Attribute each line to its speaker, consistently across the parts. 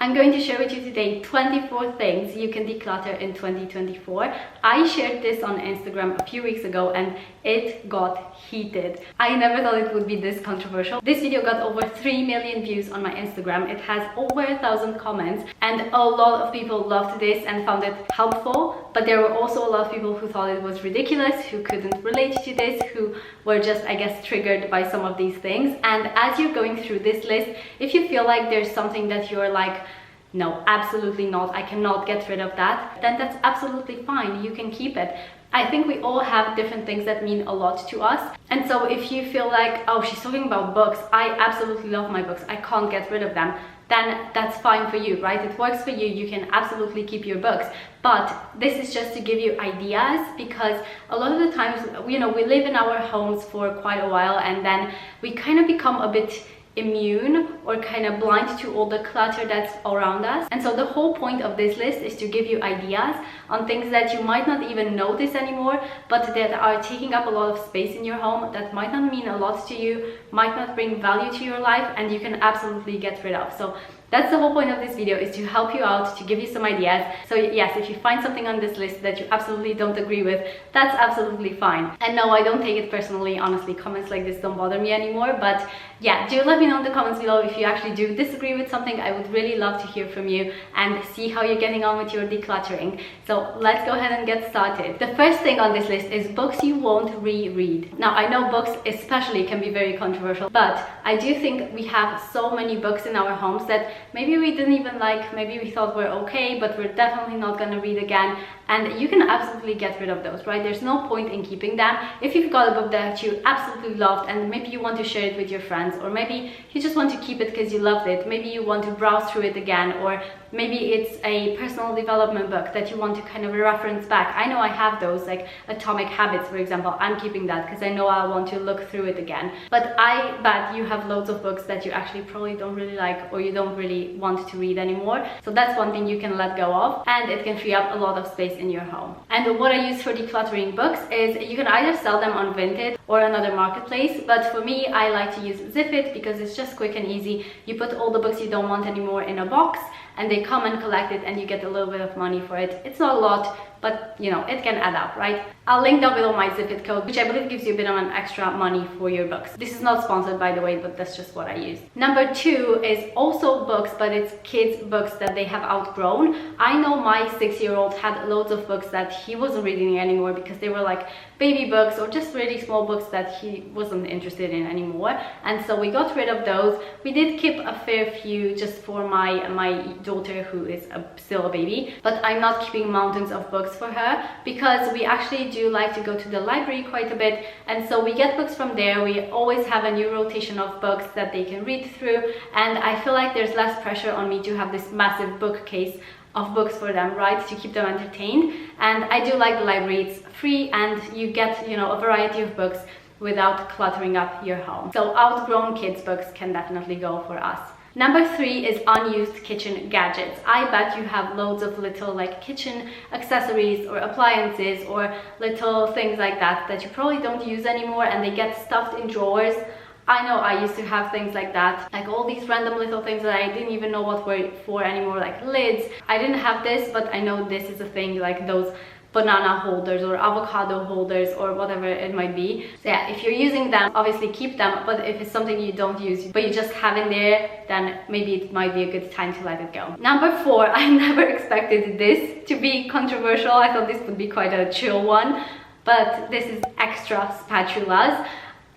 Speaker 1: I'm going to share with you today 24 things you can declutter in 2024. I shared this on Instagram a few weeks ago and it got heated. I never thought it would be this controversial. This video got over 3 million views on my Instagram. It has over 1,000 comments and a lot of people loved this and found it helpful, but there were also a lot of people who thought it was ridiculous, who couldn't relate to this, who were just, I guess, triggered by some of these things. And as you're going through this list, if you feel like there's something that you're like, no, absolutely not, I cannot get rid of that, then that's absolutely fine. You can keep it. I think we all have different things that mean a lot to us. And so if you feel like, oh, she's talking about books, I absolutely love my books, I can't get rid of them, then that's fine for you, right? It works for you. You can absolutely keep your books. But this is just to give you ideas, because a lot of the times, you know, we live in our homes for quite a while and then we kind of become a bit immune or kind of blind to all the clutter that's around us. And so the whole point of this list is to give you ideas on things that you might not even notice anymore, but that are taking up a lot of space in your home, that might not mean a lot to you, might not bring value to your life, and you can absolutely get rid of. So that's the whole point of this video, is to help you out, to give you some ideas. So yes, if you find something on this list that you absolutely don't agree with, that's absolutely fine. And no, I don't take it personally, honestly. Comments like this don't bother me anymore. But yeah, do let me know in the comments below if you actually do disagree with something. I would really love to hear from you and see how you're getting on with your decluttering. So let's go ahead and get started. The first thing on this list is books you won't reread. Now, I know books especially can be very controversial, but I do think we have so many books in our homes that maybe we didn't even like, maybe we thought we're okay, but we're definitely not going to read again. And you can absolutely get rid of those, right? There's no point in keeping them. If you've got a book that you absolutely loved and maybe you want to share it with your friends, or maybe you just want to keep it because you loved it, maybe you want to browse through it again, or maybe it's a personal development book that you want to kind of reference back. I know I have those, like Atomic Habits, for example. I'm keeping that because I know I want to look through it again. But I bet you have loads of books that you actually probably don't really like, or you don't really want to read anymore. So that's one thing you can let go of, and it can free up a lot of space in your home. And what I use for decluttering books is you can either sell them on Vinted or another marketplace, but for me, I like to use Zipit because it's just quick and easy. You put all the books you don't want anymore in a box and they come and collect it, and you get a little bit of money for it. It's not a lot, but you know, it can add up, right? I'll link down below my Zipit code, which I believe gives you a bit of an extra money for your books. This is not sponsored, by the way, but that's just what I use. Number 2 is also books, but it's kids' books that they have outgrown. I know my 6-year-old had loads of books that he wasn't reading anymore because they were like baby books or just really small books that he wasn't interested in anymore. And so we got rid of those. We did keep a fair few just for my daughter, who is still a baby, but I'm not keeping mountains of books for her because we actually do like to go to the library quite a bit, and so we get books from there. We always have a new rotation of books that they can read through, and I feel like there's less pressure on me to have this massive bookcase of books for them, right, to keep them entertained. And I do like the library. It's free and you get, you know, a variety of books without cluttering up your home. So outgrown kids books can definitely go for us. Number 3 is unused kitchen gadgets. I bet you have loads of little like kitchen accessories or appliances or little things like that that you probably don't use anymore, and they get stuffed in drawers. I know I used to have things like that, like all these random little things that I didn't even know what were for anymore, like lids. I didn't have this, but I know this is a thing, like those banana holders or avocado holders or whatever it might be. So yeah, if you're using them, obviously keep them, but if it's something you don't use but you just have in there, then maybe it might be a good time to let it go. Number 4, I never expected this to be controversial. I thought this would be quite a chill one, but this is extra spatulas.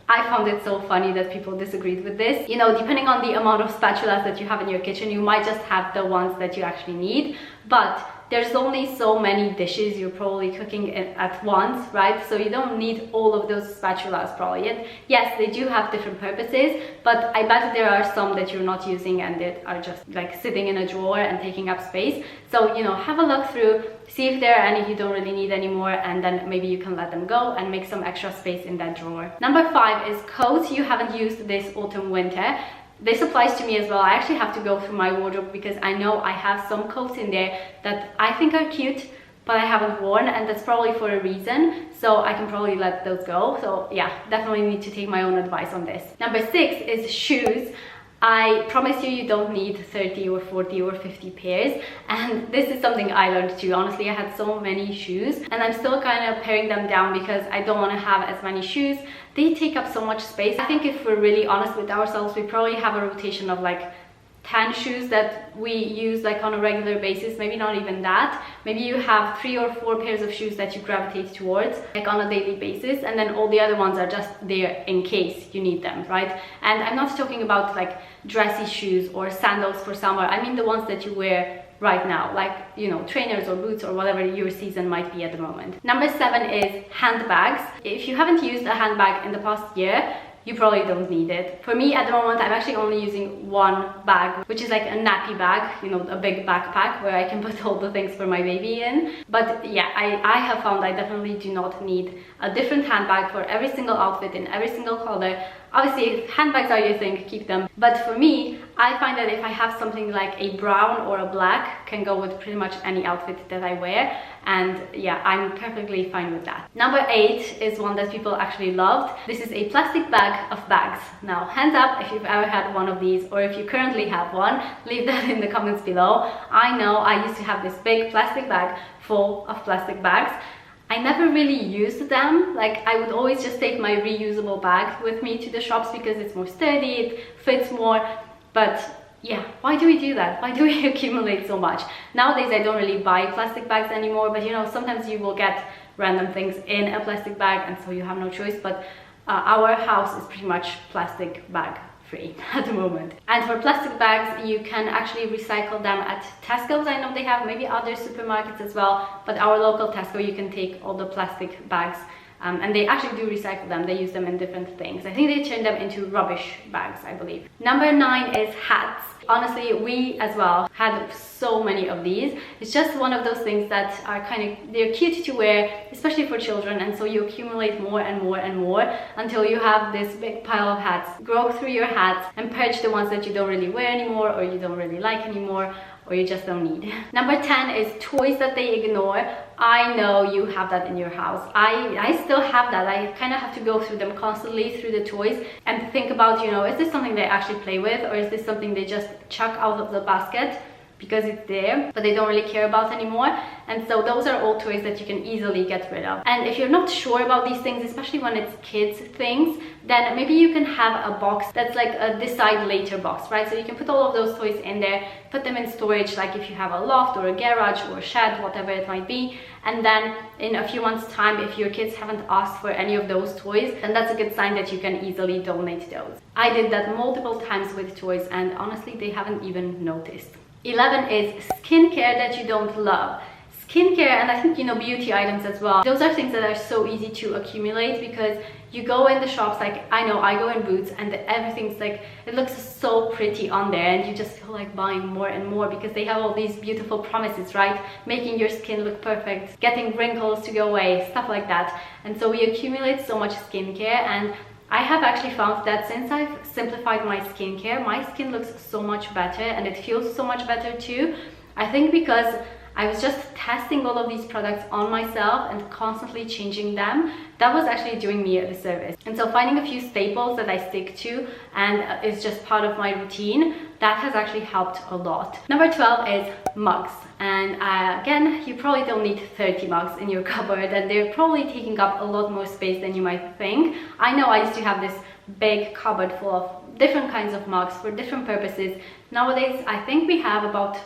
Speaker 1: I found it so funny that people disagreed with this. You know, depending on the amount of spatulas that you have in your kitchen, you might just have the ones that you actually need, but there's only so many dishes you're probably cooking at once, right? So you don't need all of those spatulas probably. And yes, they do have different purposes, but I bet there are some that you're not using and that are just like sitting in a drawer and taking up space. So, you know, have a look through, see if there are any you don't really need anymore, and then maybe you can let them go and make some extra space in that drawer. Number 5 is coats you haven't used this autumn winter. This applies to me as well. I actually have to go through my wardrobe because I know I have some coats in there that I think are cute, but I haven't worn, and that's probably for a reason, so I can probably let those go. So yeah, definitely need to take my own advice on this. Number 6 is shoes. I promise you, you don't need 30 or 40 or 50 pairs. And this is something I learned too. Honestly, I had so many shoes and I'm still kind of paring them down because I don't want to have as many shoes. They take up so much space. I think if we're really honest with ourselves, we probably have a rotation of like 10 shoes that we use like on a regular basis, maybe not even that. Maybe you have 3 or 4 pairs of shoes that you gravitate towards like on a daily basis, and then all the other ones are just there in case you need them, right? And I'm not talking about like dressy shoes or sandals for summer. I mean the ones that you wear right now, like, you know, trainers or boots or whatever your season might be at the moment. Number 7 is handbags. If you haven't used a handbag in the past year, you probably don't need it. For me at the moment, I'm actually only using one bag, which is like a nappy bag, you know, a big backpack where I can put all the things for my baby in. But yeah, I have found I definitely do not need a different handbag for every single outfit in every single color. Obviously, if handbags are your thing, keep them. But for me, I find that if I have something like a brown or a black, can go with pretty much any outfit that I wear. And yeah, I'm perfectly fine with that. Number 8 is one that people actually loved. This is a plastic bag of bags. Now, hands up if you've ever had one of these, or if you currently have one, leave that in the comments below. I know I used to have this big plastic bag full of plastic bags. I never really used them. Like, I would always just take my reusable bag with me to the shops because it's more sturdy, it fits more. But yeah, why do we do that? Why do we accumulate so much? Nowadays, I don't really buy plastic bags anymore, but you know, sometimes you will get random things in a plastic bag and so you have no choice. But our house is pretty much plastic bag free at the moment. And for plastic bags, you can actually recycle them at Tesco's. I know they have maybe other supermarkets as well, but our local Tesco, you can take all the plastic bags and they actually do recycle them. They use them in different things. I think they turn them into rubbish bags, I believe. Number 9 is hats. Honestly, we as well had so many of these. It's just one of those things that are they're cute to wear, especially for children, and so you accumulate more and more and more until you have this big pile of hats. Go through your hats and purge the ones that you don't really wear anymore, or you don't really like anymore, or you just don't need. Number 10 is toys that they ignore. I know you have that in your house. I still have that. I kind of have to go through them constantly, through the toys, and think about, you know, is this something they actually play with, or is this something they just chuck out of the basket because it's there but they don't really care about anymore? And so those are all toys that you can easily get rid of. And if you're not sure about these things, especially when it's kids things, then maybe you can have a box that's like a decide later box, right? So you can put all of those toys in there, put them in storage, like if you have a loft or a garage or a shed, whatever it might be. And then in a few months time, if your kids haven't asked for any of those toys, then that's a good sign that you can easily donate those. I did that multiple times with toys and honestly, they haven't even noticed. 11 is skincare that you don't love. Skincare, and I think, you know, beauty items as well. Those are things that are so easy to accumulate because you go in the shops, like I know I go in Boots and everything's like, it looks so pretty on there and you just feel like buying more and more because they have all these beautiful promises, right? Making your skin look perfect, getting wrinkles to go away, stuff like that. And so we accumulate so much skincare, and I have actually found that since I've simplified my skincare, my skin looks so much better and it feels so much better too. I think because I was just testing all of these products on myself and constantly changing them. That was actually doing me a disservice. And so finding a few staples that I stick to and is just part of my routine, that has actually helped a lot. Number 12 is mugs. And again, you probably don't need 30 mugs in your cupboard, and they're probably taking up a lot more space than you might think. I know I used to have this big cupboard full of different kinds of mugs for different purposes. Nowadays, I think we have about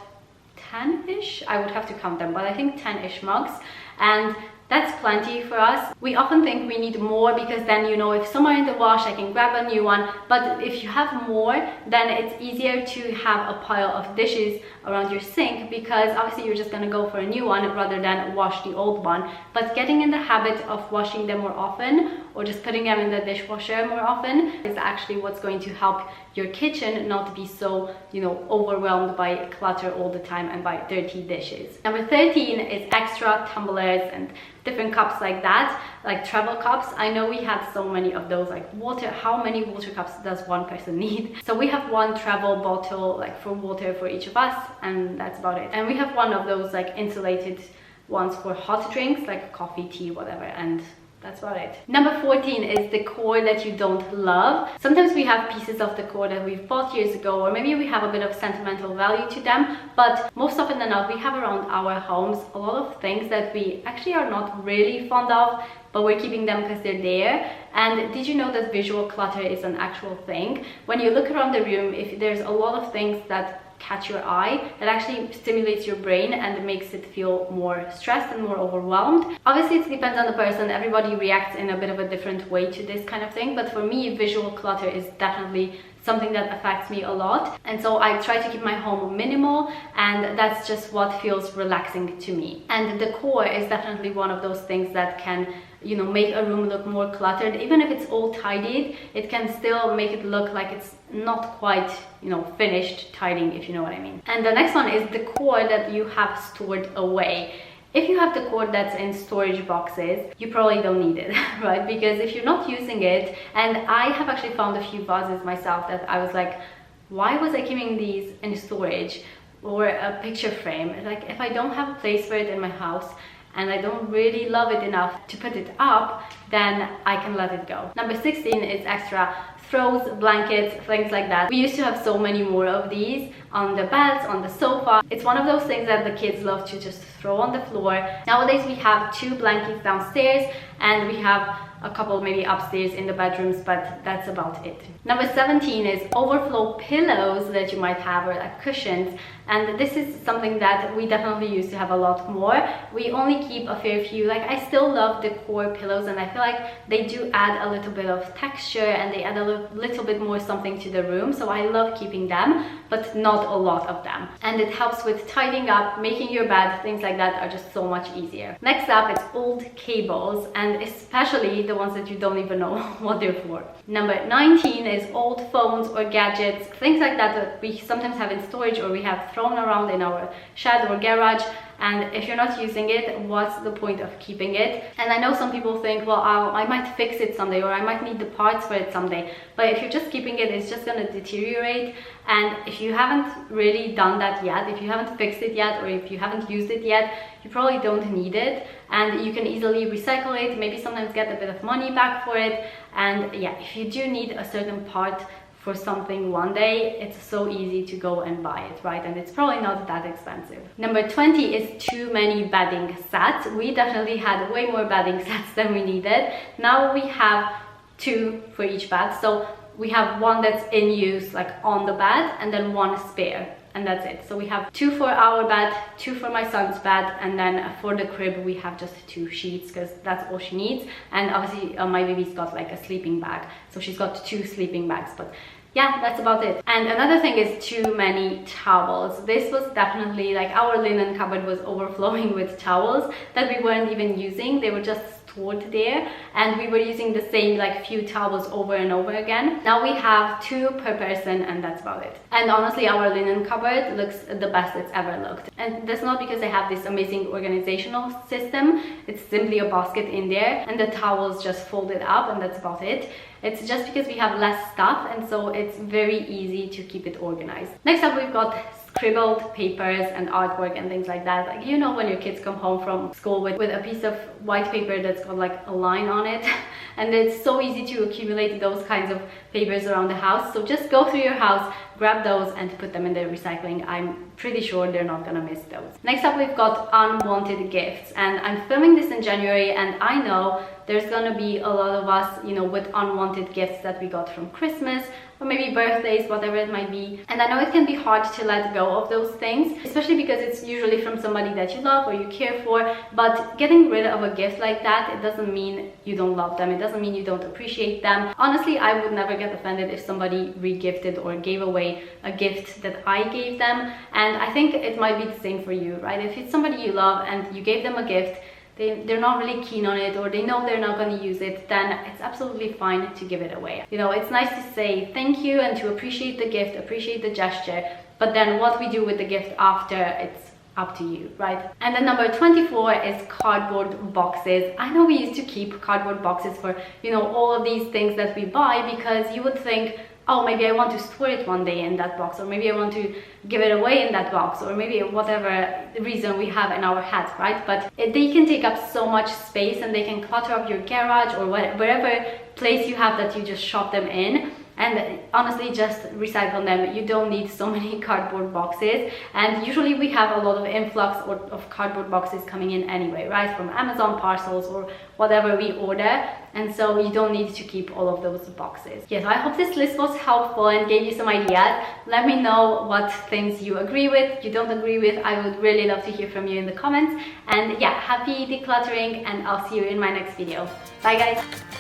Speaker 1: 10-ish, I would have to count them, but I think 10-ish mugs, and that's plenty for us. We often think we need more because then, you know, if some are in the wash, I can grab a new one. But if you have more, then it's easier to have a pile of dishes around your sink because obviously you're just gonna go for a new one rather than wash the old one. But getting in the habit of washing them more often or just putting them in the dishwasher more often is actually what's going to help your kitchen not be so, you know, overwhelmed by clutter all the time and by dirty dishes. Number 13 is extra tumblers and different cups like that, like travel cups. I know we had so many of those, like water. How many water cups does one person need? So we have one travel bottle like for water for each of us, and that's about it. And we have one of those like insulated ones for hot drinks like coffee, tea, whatever, and That's about it. Number 14 is decor that you don't love. Sometimes we have pieces of decor that we've bought years ago, or maybe we have a bit of sentimental value to them, but most often than not we have around our homes a lot of things that we actually are not really fond of, but we're keeping them because they're there. And did you know that visual clutter is an actual thing? When you look around the room, if there's a lot of things that catch your eye, it actually stimulates your brain and it makes it feel more stressed and more overwhelmed. Obviously it depends on the person, everybody reacts in a bit of a different way to this kind of thing, but for me visual clutter is definitely something that affects me a lot, and so I try to keep my home minimal, and that's just what feels relaxing to me. And decor is definitely one of those things that can, you know, make a room look more cluttered. Even if it's all tidied, it can still make it look like it's not quite, you know, finished tidying, if you know what I mean. And the next one is decor that you have stored away. If you have decor that's in storage boxes, you probably don't need it, right? Because if you're not using it, and I have actually found a few vases myself that I was like, why was I keeping these in storage? Or a picture frame. Like, if I don't have a place for it in my house and I don't really love it enough to put it up, then I can let it go. Number 16 is extra throws, blankets, things like that. We used to have so many more of these on the beds, on the sofa. It's one of those things that the kids love to just throw on the floor. Nowadays we have 2 blankets downstairs and we have a couple maybe upstairs in the bedrooms, but that's about it. Number 17 is overflow pillows that you might have, or like cushions. And this is something that we definitely used to have a lot more. We only keep a fair few. Like, I still love decor pillows, and I feel like they do add a little bit of texture and they add a little bit more something to the room. So I love keeping them, but not a lot of them. And it helps with tidying up, making your bed, things like that are just so much easier. Next up, it's old cables, and especially the ones that you don't even know what they're for. Number 19 is old phones or gadgets, things like that that we sometimes have in storage or we have thrown around in our shed or garage. And if you're not using it, what's the point of keeping it? And I know some people think, well, I might fix it someday, or I might need the parts for it someday. But if you're just keeping it, it's just going to deteriorate. And if you haven't really done that yet, if you haven't fixed it yet, or if you haven't used it yet, you probably don't need it. And you can easily recycle it, maybe sometimes get a bit of money back for it. And yeah, if you do need a certain part for something one day, it's so easy to go and buy it, right? And it's probably not that expensive. Number 20 is too many bedding sets. We definitely had way more bedding sets than we needed. Now we have 2 for each bed. So we have one that's in use, like on the bed, and then 1 spare. And that's it. So we have 2 for our bed, 2 for my son's bed, and then for the crib we have just 2 sheets because that's all she needs. And obviously my baby's got like a sleeping bag, so she's got 2 sleeping bags. But yeah, that's about it. And another thing is too many towels. This was definitely like, our linen cupboard was overflowing with towels that we weren't even using. They were just stored there, and we were using the same like few towels over and over again. Now we have 2 per person, and that's about it. And honestly, our linen cupboard looks the best it's ever looked. And that's not because I have this amazing organizational system. It's simply a basket in there and the towels just folded up, and that's about it. It's just because we have less stuff, and so it's very easy to keep it organized. Next up, we've got scribbled papers and artwork and things like that. Like, you know, when your kids come home from school with a piece of white paper that's got like a line on it, and it's so easy to accumulate those kinds of papers around the house. So just go through your house, grab those and put them in the recycling. I'm pretty sure they're not gonna miss those. Next up, we've got unwanted gifts, and I'm filming this in January, and I know there's gonna be a lot of us, you know, with unwanted gifts that we got from Christmas or maybe birthdays, whatever it might be. And I know it can be hard to let go of those things, especially because it's usually from somebody that you love or you care for. But getting rid of a gift like that, it doesn't mean you don't love them. It doesn't mean you don't appreciate them. Honestly, I would never get offended if somebody re-gifted or gave away a gift that I gave them. And I think it might be the same for you, right? If it's somebody you love and you gave them a gift, they're not really keen on it, or they know they're not going to use it, then it's absolutely fine to give it away. You know, it's nice to say thank you and to appreciate the gift, appreciate the gesture, but then what we do with the gift after, it's up to you, right? And then number 24 is cardboard boxes. I know we used to keep cardboard boxes for, you know, all of these things that we buy, because you would think, oh, maybe I want to store it one day in that box, or maybe I want to give it away in that box, or maybe whatever reason we have in our heads, right? But they can take up so much space, and they can clutter up your garage or wherever place you have that you just shop them in. And honestly, just recycle them. You don't need so many cardboard boxes, and usually we have a lot of influx of cardboard boxes coming in anyway, right, from Amazon parcels or whatever we order, and so you don't need to keep all of those boxes. Yes, I hope this list was helpful and gave you some ideas. Let me know what things you agree with, you don't agree with. I would really love to hear from you in the comments. And yeah, happy decluttering, and I'll see you in my next video. Bye guys.